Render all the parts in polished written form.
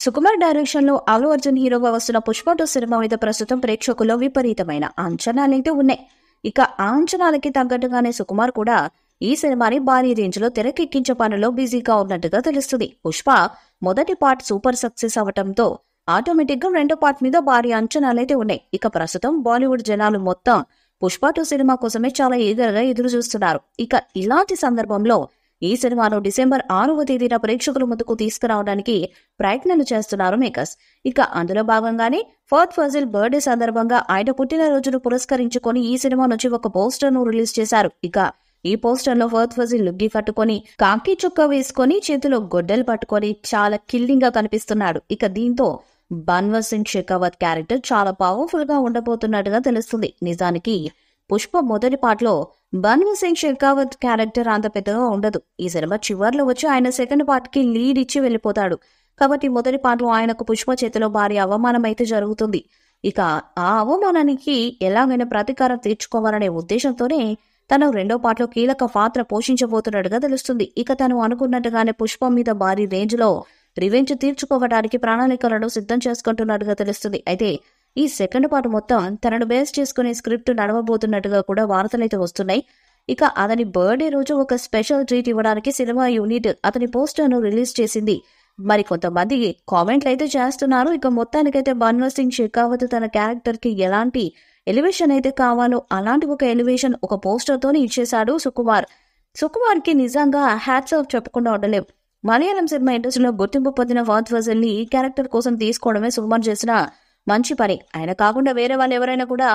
Sukumar direction లో అల్లు అర్జున్ హీరోగా వస్తున్న పుష్ప 2 సినిమా మీద ప్రస్తుతం ప్రేక్షకుల్లో విపరీతమైన అంచనాలైతే ఉన్నాయి. ఇక ఆ అంచనాలకి తగ్గట్టుగానే సుకుమార్ కూడా ఈ సినిమాని భారీ రేంజ్ లో తెరకెక్కించే పనిలో బిజీగా ఉన్నట్టుగా తెలుస్తుంది. పుష్ప మొదటి పార్ట్ సూపర్ సక్సెస్ అవటంతో ఆటోమేటిక్ గా రెండో పార్ట్ మీద భారీ అంచనాలైతే ఉన్నాయి. ఇక ప్రస్తుతం బాలీవుడ్ జనాలు మొత్తం పుష్ప 2 సినిమా కోసమే చాలా ఈగర్గా ఎదురు చూస్తున్నారు. ఇక ఇలాంటి సందర్భంలో ఈ సినిమాను డిసెంబర్ 6వ తేదీన ప్రేక్షకుల ముందుకు తీసుకురావడానికి ప్రయత్నాలు చేస్తున్నారు మేకర్స్. ఇక అందులో భాగంగానే ఫహద్ ఫాజిల్ బర్త్డే సందర్భంగా ఆయన పుట్టినరోజును పురస్కరించుకొని ఈ సినిమా నుంచి ఒక పోస్టర్ ను రిలీజ్ చేశారు. ఇక ఈ పోస్టర్ లో ఫహద్ ఫాజిల్ లుగ్గి కట్టుకొని కాకి చుక్క వేసుకొని చేతిలో గొడ్డలు పట్టుకొని చాలా కిల్లింగ్ గా కనిపిస్తున్నాడు. ఇక దీంతో బన్వర్ సింగ్ షెకావత్ క్యారెక్టర్ చాలా పవర్ఫుల్ గా ఉండబోతున్నట్టుగా తెలుస్తుంది. నిజానికి పుష్ప మొదటి పార్ట్లో బన్వర్ సింగ్ షెకావత్ క్యారెక్టర్ అంత పెద్దగా ఉండదు. ఈ సినిమా చివర్లో వచ్చి ఆయన సెకండ్ పార్ట్ కి లీడ్ ఇచ్చి వెళ్లిపోతాడు. కాబట్టి మొదటి పార్ట్లో ఆయనకు పుష్ప చేతిలో భారీ అవమానం అయితే జరుగుతుంది. ఇక ఆ అవమానానికి ఎలాగైనా ప్రతీకారం తీర్చుకోవాలనే ఉద్దేశంతోనే తను రెండో పార్ట్లో కీలక పాత్ర పోషించబోతున్నట్టుగా తెలుస్తుంది. ఇక తను అనుకున్నట్టుగానే పుష్ప మీద భారీ రేంజ్ లో రివెంజ్ తీర్చుకోవడానికి ప్రణాళికలను సిద్ధం చేసుకుంటున్నట్టుగా తెలుస్తుంది. అయితే ఈ సెకండ్ పార్ట్ మొత్తం తనను బేస్ చేసుకునే స్క్రిప్ట్ నడవబోతున్నట్టుగా కూడా వార్తలైతే వస్తున్నాయి. ఇక అతని బర్త్డే రోజు ఒక స్పెషల్ ట్రీట్ ఇవ్వడానికి సినిమా యూనిట్ అతని పోస్టర్ ను రిలీజ్ చేసింది. మరి కొంతమంది కామెంట్లు అయితే చేస్తున్నారు. ఇక మొత్తానికైతే బన్వర్ సింగ్ షెకావత్ తన క్యారెక్టర్ కి ఎలాంటి ఎలివేషన్ అయితే కావాలో అలాంటి ఒక ఎలివేషన్ ఒక పోస్టర్ తోనే ఇచ్చేశాడు సుకుమార్ కి నిజంగా హ్యాట్స్ ఆఫ్ చెప్పకుండా ఉండలేం. మలయాళం సినిమా ఇండస్ట్రీలో గుర్తింపు పొందిన ఫహద్ ఫాజిల్ ని ఈ క్యారెక్టర్ కోసం తీసుకోవడమే సుకుమార్ చేసిన మంచి పని. ఆయన కాకుండా వేరే వాళ్ళు ఎవరైనా కూడా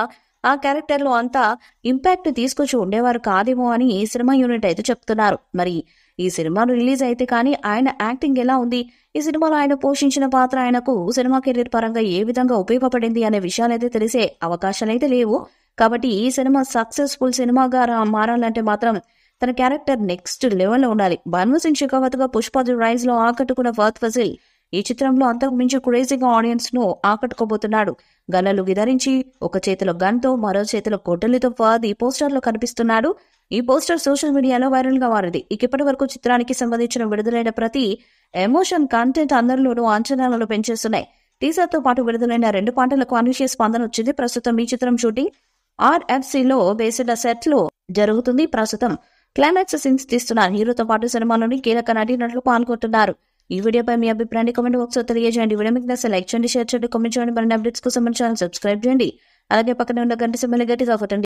ఆ క్యారెక్టర్ లో అంతా ఇంపాక్ట్ తీసుకొచ్చి ఉండేవారు కాదేమో అని ఈ సినిమా యూనిట్ అయితే చెప్తున్నారు. మరి ఈ సినిమా రిలీజ్ అయితే కానీ ఆయన యాక్టింగ్ ఎలా ఉంది, ఈ సినిమాలో ఆయన పోషించిన పాత్ర ఆయనకు సినిమా కెరీర్ పరంగా ఏ విధంగా ఉపయోగపడింది అనే విషయాలైతే తెలిసే అవకాశాలైతే లేవు. కాబట్టి ఈ సినిమా సక్సెస్ఫుల్ సినిమాగా మారాలంటే మాత్రం తన క్యారెక్టర్ నెక్స్ట్ లెవెల్లో ఉండాలి. బన్వర్ సింగ్ షెకావత్ గా పుష్ప రైజ్ లో ఆకట్టుకున్న ఫహద్ ఫాజిల్ ఈ చిత్రంలో అంతకు మించి క్రేజీగా ఆడియన్స్ ను ఆకట్టుకోబోతున్నాడు. గన్నలు విధరించి ఒక చేతిలో గన్ తో మరో చేతిలో గొడ్డలితో ఫహద్ ఈ పోస్టర్ లో కనిపిస్తున్నాడు. ఈ పోస్టర్ సోషల్ మీడియాలో వైరల్ గా మారింది. ఇప్పటి వరకు చిత్రానికి సంబంధించిన విడుదలైన ప్రతి ఎమోషన్ కంటెంట్ అందరిలోనూ అంచనాలను పెంచేస్తున్నాయి. టీజర్ తో పాటు విడుదలైన 2 పాటలకు అనూహ్య స్పందన వచ్చింది. ప్రస్తుతం ఈ చిత్రం షూటింగ్ RFC లో వేసిన సెట్ లో జరుగుతుంది. ప్రస్తుతం క్లైమాక్స్ సీన్స్ తీస్తున్నారు. హీరోతో పాటు సినిమాలోని కీలక నటీనటులు పాల్గొంటున్నారు. ఈ వీడియోపై మీ అభిప్రాయాన్ని కామెంట్ బాక్స్ లో తెలియజేయండి. వీడియో మీకు నచ్చితే లైక్ చేయండి, షేర్ చేయండి, కామెంట్ చేయండి. మరిన్ని అప్డేట్స్ కోసం మన ఛానల్ సబ్స్క్రైబ్ చేయండి. అలాగే పక్కన ఉన్న గంట సింబల్ గట్టిగా కొట్టండి.